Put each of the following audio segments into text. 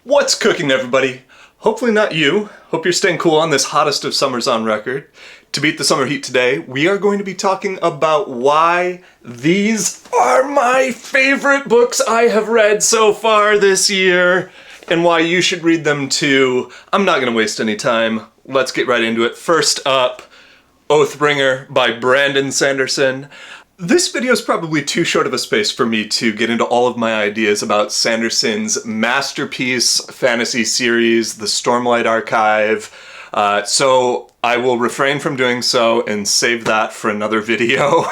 What's cooking, everybody? Hopefully not you. Hope you're staying cool on this hottest of summers on record. To beat the summer heat today, we are going to be talking about why these are my favorite books I have read so far this year, and why you should read them too. I'm not going to waste any time. Let's get right into it. First up, Oathbringer by Brandon Sanderson. This video is probably too short of a space for me to get into all of my ideas about Sanderson's masterpiece fantasy series, The Stormlight Archive, so I will refrain from doing so and save that for another video.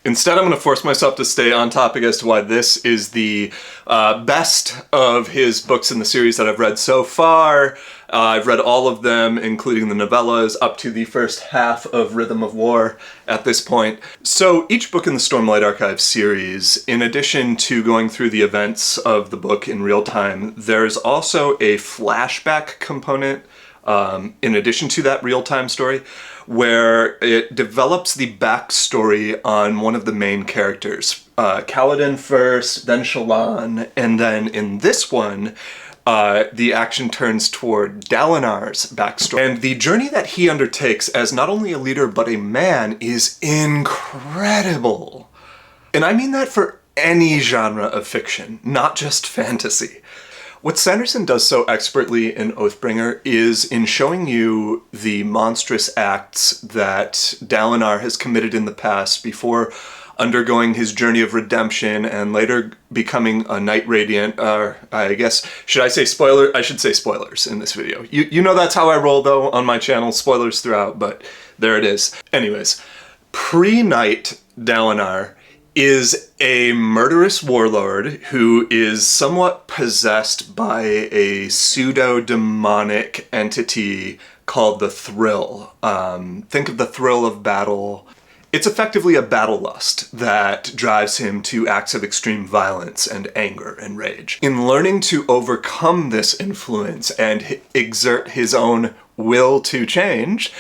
Instead, I'm going to force myself to stay on topic as to why this is the best of his books in the series that I've read so far. I've read all of them, including the novellas, up to the first half of Rhythm of War at this point. So each book in the Stormlight Archive series, in addition to going through the events of the book in real time, there's also a flashback component in addition to that real-time story, where it develops the backstory on one of the main characters. Kaladin first, then Shallan, and then in this one, the action turns toward Dalinar's backstory. And the journey that he undertakes as not only a leader but a man is incredible. And I mean that for any genre of fiction, not just fantasy. What Sanderson does so expertly in Oathbringer is in showing you the monstrous acts that Dalinar has committed in the past before undergoing his journey of redemption and later becoming a Knight Radiant. I guess, should I say spoiler? I should say spoilers in this video. You know that's how I roll though on my channel, spoilers throughout, but there it is. Anyways, pre-Knight Dalinar is a murderous warlord who is somewhat possessed by a pseudo-demonic entity called the Thrill. Think of the thrill of battle. It's effectively a battle lust that drives him to acts of extreme violence and anger and rage. In learning to overcome this influence and exert his own will to change,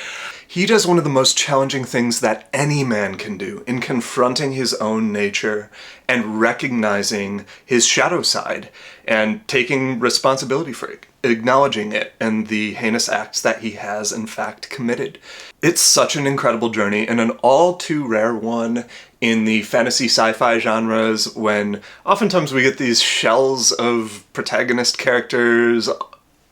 he does one of the most challenging things that any man can do in confronting his own nature and recognizing his shadow side and taking responsibility for it, acknowledging it and the heinous acts that he has in fact committed. It's such an incredible journey and an all too rare one in the fantasy sci-fi genres, when oftentimes we get these shells of protagonist characters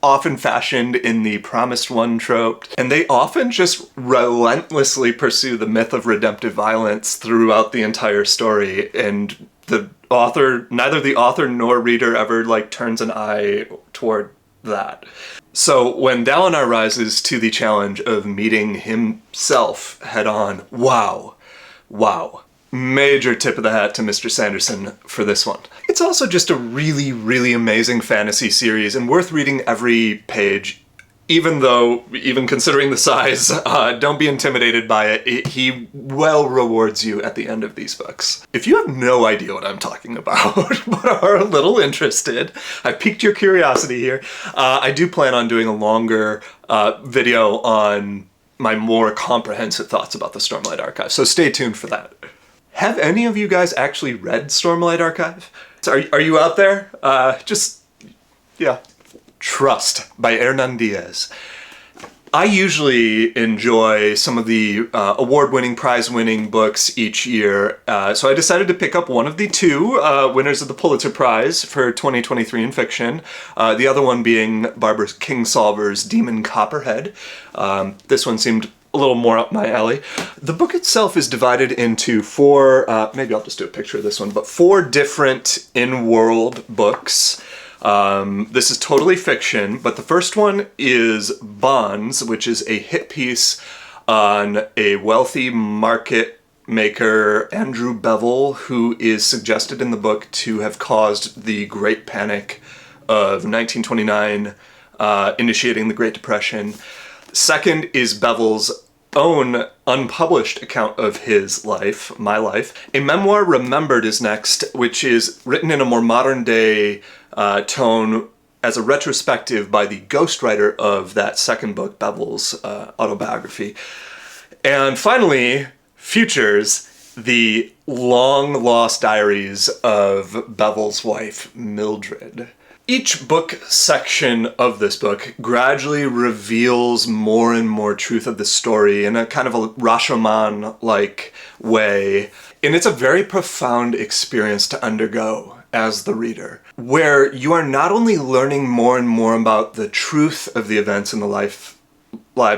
often fashioned in the promised one trope, and they often just relentlessly pursue the myth of redemptive violence throughout the entire story, and the author, neither the author nor reader ever turns an eye toward that. So when Dalinar rises to the challenge of meeting himself head on, wow. Major tip of the hat to Mr. Sanderson for this one. It's also just a really, really amazing fantasy series and worth reading every page, even considering the size. Don't be intimidated by it. He well rewards you at the end of these books. If you have no idea what I'm talking about, but are a little interested, I've piqued your curiosity here. I do plan on doing a longer video on my more comprehensive thoughts about the Stormlight Archive, so stay tuned for that. Have any of you guys actually read Stormlight Archive? Are you out there? Yeah. Trust by Hernan Diaz. I usually enjoy some of the award-winning, prize-winning books each year, so I decided to pick up one of the two winners of the Pulitzer Prize for 2023 in fiction, the other one being Barbara Kingsolver's Demon Copperhead. This one seemed a little more up my alley. The book itself is divided into four, maybe I'll just do a picture of this one, but four different in-world books. This is totally fiction, but the first one is Bonds, which is a hit piece on a wealthy market maker, Andrew Bevel, who is suggested in the book to have caused the Great Panic of 1929, initiating the Great Depression. Second is Bevel's own unpublished account of his life, My Life. A memoir, Remembered, is next, which is written in a more modern day tone as a retrospective by the ghostwriter of that second book, Bevel's autobiography. And finally, Futures, the long-lost diaries of Bevel's wife, Mildred. Each book section of this book gradually reveals more and more truth of the story in a kind of a Rashomon-like way. And it's a very profound experience to undergo as the reader, where you are not only learning more and more about the truth of the events in the lives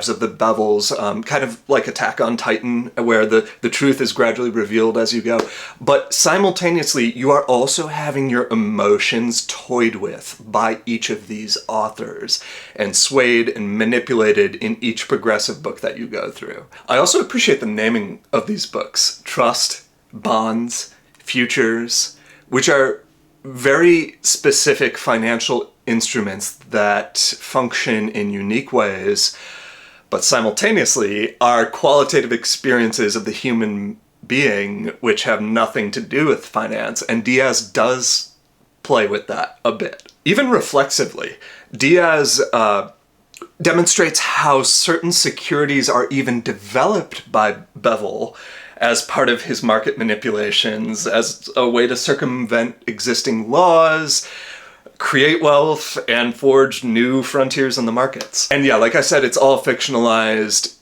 of the Bevels, kind of like Attack on Titan, where the truth is gradually revealed as you go, but simultaneously you are also having your emotions toyed with by each of these authors and swayed and manipulated in each progressive book that you go through. I also appreciate the naming of these books: Trust, Bonds, Futures, which are very specific financial instruments that function in unique ways, but simultaneously are qualitative experiences of the human being which have nothing to do with finance, and Diaz does play with that a bit. Even reflexively, Diaz demonstrates how certain securities are even developed by Bevel as part of his market manipulations, as a way to circumvent existing laws, create wealth, and forge new frontiers in the markets. And yeah, like I said, it's all fictionalized.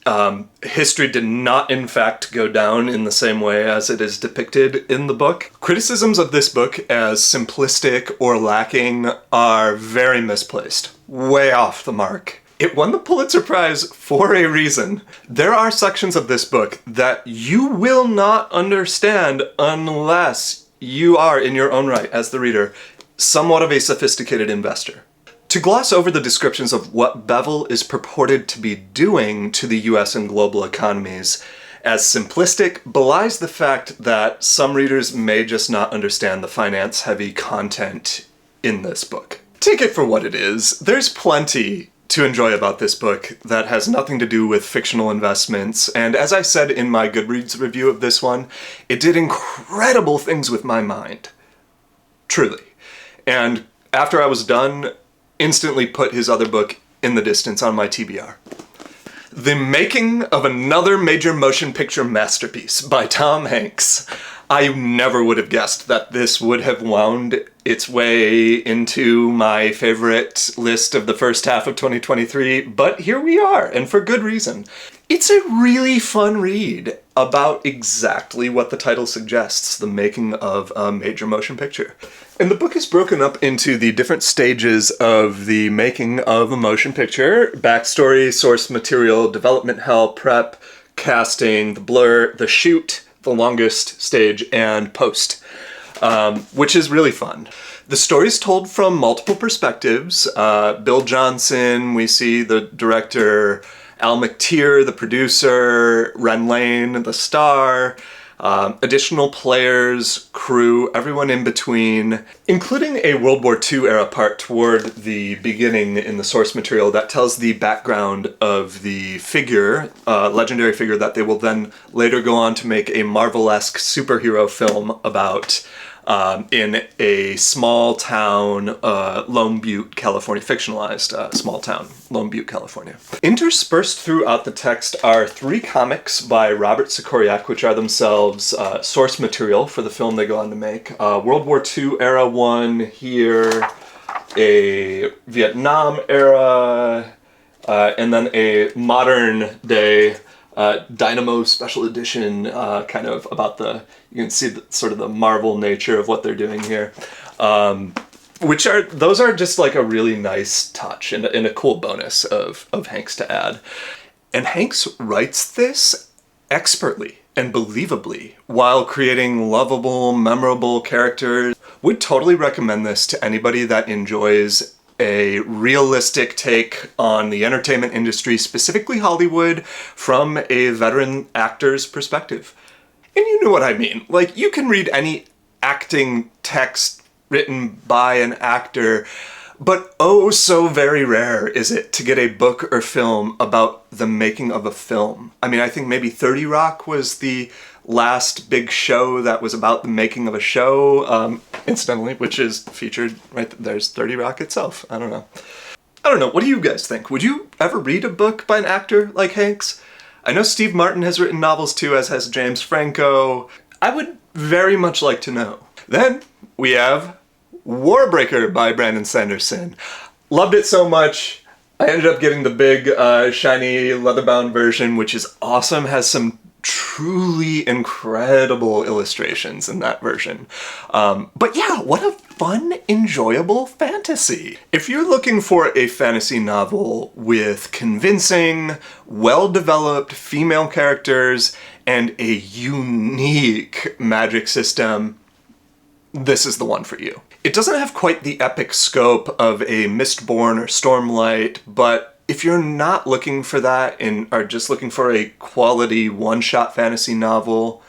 History did not, in fact, go down in the same way as it is depicted in the book. Criticisms of this book as simplistic or lacking are very misplaced, way off the mark. It won the Pulitzer Prize for a reason. There are sections of this book that you will not understand unless you are, in your own right, as the reader, somewhat of a sophisticated investor. To gloss over the descriptions of what Bevel is purported to be doing to the US and global economies as simplistic belies the fact that some readers may just not understand the finance-heavy content in this book. Take it for what it is. There's plenty to enjoy about this book that has nothing to do with fictional investments, and as I said in my Goodreads review of this one, it did incredible things with my mind. Truly. And after I was done, instantly put his other book in the distance on my TBR. The Making of Another Major Motion Picture Masterpiece by Tom Hanks. I never would have guessed that this would have wound its way into my favorite list of the first half of 2023, but here we are, and for good reason. It's a really fun read about exactly what the title suggests, the making of a major motion picture. And the book is broken up into the different stages of the making of a motion picture: backstory, source material, development hell, prep, casting, the blur, the shoot, the longest stage, and post, which is really fun. The story's told from multiple perspectives. Bill Johnson, we see the director, Al McTeer, the producer, Ren Lane, the star, additional players, crew, everyone in between, including a World War II era part toward the beginning in the source material that tells the background of the figure, legendary figure that they will then later go on to make a Marvel-esque superhero film about, in a small town, Lone Butte, California, fictionalized small town, Lone Butte, California. Interspersed throughout the text are 3 comics by Robert Sikoriak, which are themselves source material for the film they go on to make. World War II era one here, a Vietnam era, and then a modern day Dynamo special edition, kind of about you can see sort of the Marvel nature of what they're doing here. Those are just like a really nice touch and a cool bonus of Hanks to add. And Hanks writes this expertly and believably while creating lovable, memorable characters. Would totally recommend this to anybody that enjoys a realistic take on the entertainment industry, specifically Hollywood, from a veteran actor's perspective. And you know what I mean. Like, you can read any acting text written by an actor, but oh so very rare is it to get a book or film about the making of a film. I mean, I think maybe 30 Rock was the last big show that was about the making of a show, incidentally, which is featured right there's 30 Rock itself. I don't know. What do you guys think? Would you ever read a book by an actor like Hanks? I know Steve Martin has written novels too, as has James Franco. I would very much like to know. Then we have Warbreaker by Brandon Sanderson. Loved it so much, I ended up getting the big, shiny, leather-bound version, which is awesome, has some truly incredible illustrations in that version. But yeah, what a fun, enjoyable fantasy. If you're looking for a fantasy novel with convincing, well-developed female characters and a unique magic system, this is the one for you. It doesn't have quite the epic scope of a Mistborn or Stormlight, but if you're not looking for that and are just looking for a quality one-shot fantasy novel,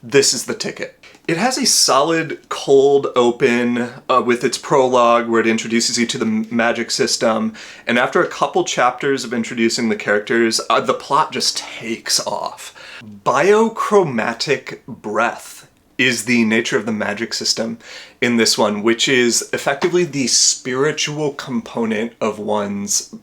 this is the ticket. It has a solid cold open with its prologue where it introduces you to the magic system, and after a couple chapters of introducing the characters, the plot just takes off. Biochromatic breath is the nature of the magic system in this one, which is effectively the spiritual component of one's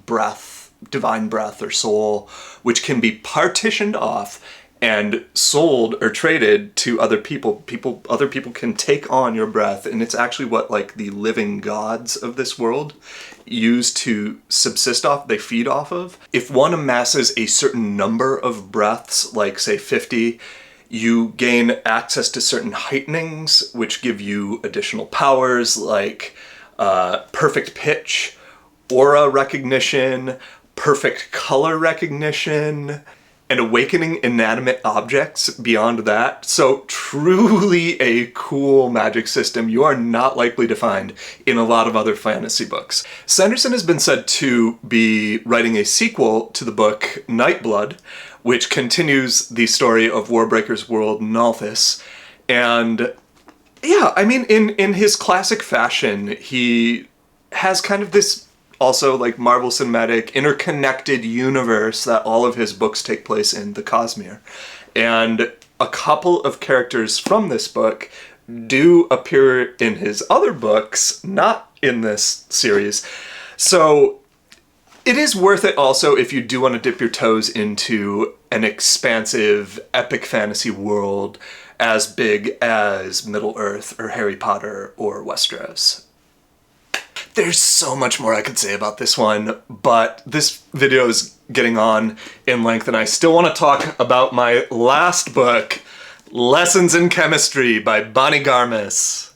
breath, divine breath or soul, which can be partitioned off and sold or traded to other people. Other people can take on your breath, and it's actually what the living gods of this world use to subsist off, they feed off of. If one amasses a certain number of breaths, like say 50, you gain access to certain heightenings, which give you additional powers like perfect pitch, aura recognition, perfect color recognition, and awakening inanimate objects beyond that. So truly a cool magic system you are not likely to find in a lot of other fantasy books. Sanderson has been said to be writing a sequel to the book Nightblood, which continues the story of Warbreaker's world, Nalthis. And yeah, I mean, in his classic fashion, he has kind of this also Marvel Cinematic interconnected universe that all of his books take place in, the Cosmere. And a couple of characters from this book do appear in his other books, not in this series. So it is worth it also if you do want to dip your toes into an expansive, epic fantasy world as big as Middle-earth or Harry Potter or Westeros. There's so much more I could say about this one, but this video is getting on in length, and I still want to talk about my last book, Lessons in Chemistry by Bonnie Garmis.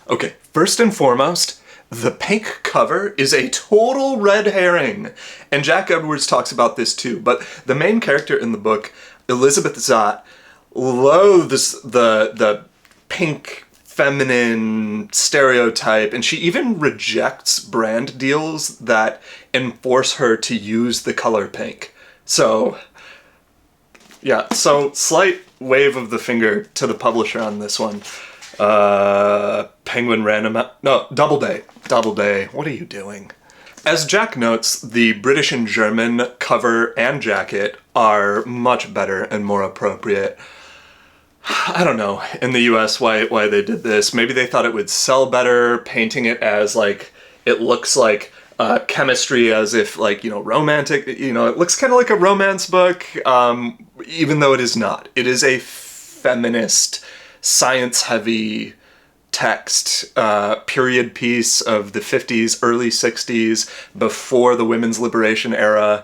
Okay, first and foremost, the pink cover is a total red herring, and Jack Edwards talks about this too, but the main character in the book, Elizabeth Zott, loathes the pink feminine stereotype, and she even rejects brand deals that enforce her to use the color pink. So yeah, so slight wave of the finger to the publisher on this one. Penguin Random... No, Doubleday. What are you doing? As Jack notes, the British and German cover and jacket are much better and more appropriate. I don't know, in the US, why they did this. Maybe they thought it would sell better, painting it as it looks like chemistry, as if romantic, it looks kind of like a romance book, even though it is not. It is a feminist, science-heavy text, period piece of the 50s, early 60s, before the women's liberation era.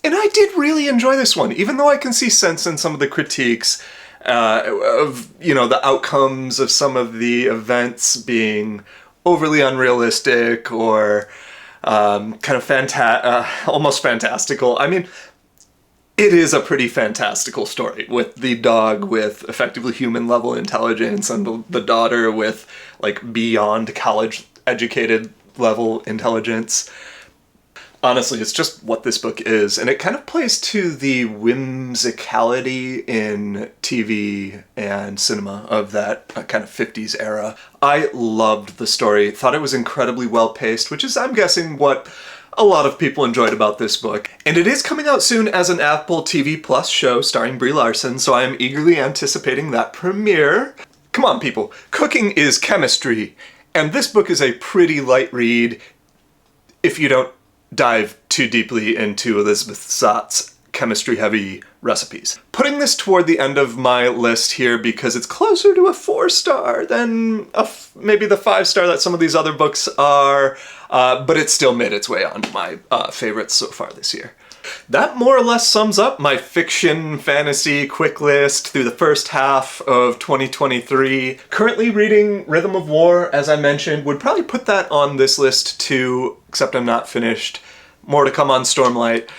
And I did really enjoy this one, even though I can see sense in some of the critiques of, the outcomes of some of the events being overly unrealistic or kind of almost fantastical. I mean, it is a pretty fantastical story with the dog with effectively human level intelligence and the daughter with beyond college educated level intelligence. Honestly, it's just what this book is, and it kind of plays to the whimsicality in TV and cinema of that kind of 50s era. I loved the story, thought it was incredibly well-paced, which is, I'm guessing, what a lot of people enjoyed about this book. And it is coming out soon as an Apple TV Plus show starring Brie Larson, so I am eagerly anticipating that premiere. Come on, people. Cooking is chemistry, and this book is a pretty light read if you don't dive too deeply into Elizabeth Zott's chemistry-heavy recipes. Putting this toward the end of my list here because it's closer to a 4-star than maybe the 5-star that some of these other books are, but it still made its way onto my favorites so far this year. That more or less sums up my fiction fantasy quick list through the first half of 2023. Currently reading Rhythm of War, as I mentioned, would probably put that on this list too, except I'm not finished. More to come on Stormlight.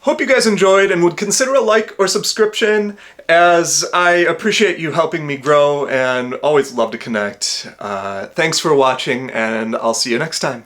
Hope you guys enjoyed and would consider a like or subscription, as I appreciate you helping me grow and always love to connect. Thanks for watching, and I'll see you next time.